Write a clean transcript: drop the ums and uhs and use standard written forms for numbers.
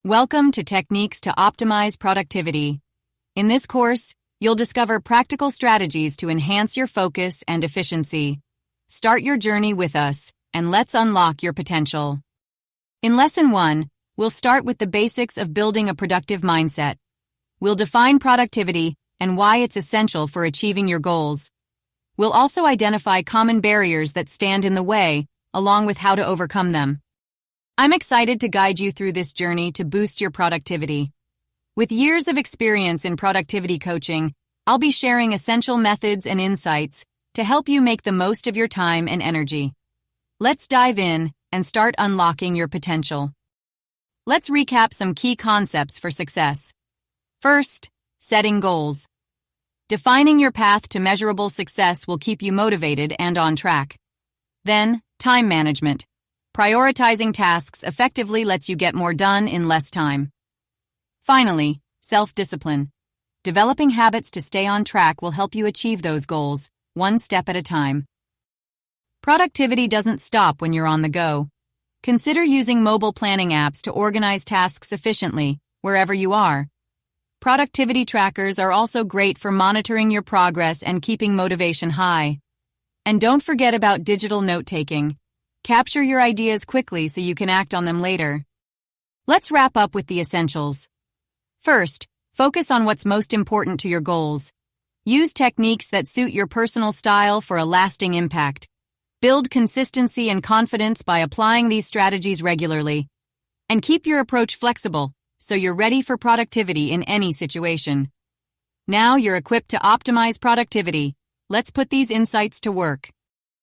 Welcome to Techniques to Optimize Productivity. In this course, you'll discover practical strategies to enhance your focus and efficiency. Start your journey with us, and let's unlock your potential. In Lesson 1, we'll start with the basics of building a productive mindset. We'll define productivity and why it's essential for achieving your goals. We'll also identify common barriers that stand in the way, along with how to overcome them. I'm excited to guide you through this journey to boost your productivity. With years of experience in productivity coaching, I'll be sharing essential methods and insights to help you make the most of your time and energy. Let's dive in and start unlocking your potential. Let's recap some key concepts for success. First, setting goals. Defining your path to measurable success will keep you motivated and on track. Then, time management. Prioritizing tasks effectively lets you get more done in less time. Finally, self-discipline. Developing habits to stay on track will help you achieve those goals, one step at a time. Productivity doesn't stop when you're on the go. Consider using mobile planning apps to organize tasks efficiently, wherever you are. Productivity trackers are also great for monitoring your progress and keeping motivation high. And don't forget about digital note-taking. Capture your ideas quickly so you can act on them later. Let's wrap up with the essentials. First, focus on what's most important to your goals. Use techniques that suit your personal style for a lasting impact. Build consistency and confidence by applying these strategies regularly. And keep your approach flexible, so you're ready for productivity in any situation. Now you're equipped to optimize productivity. Let's put these insights to work.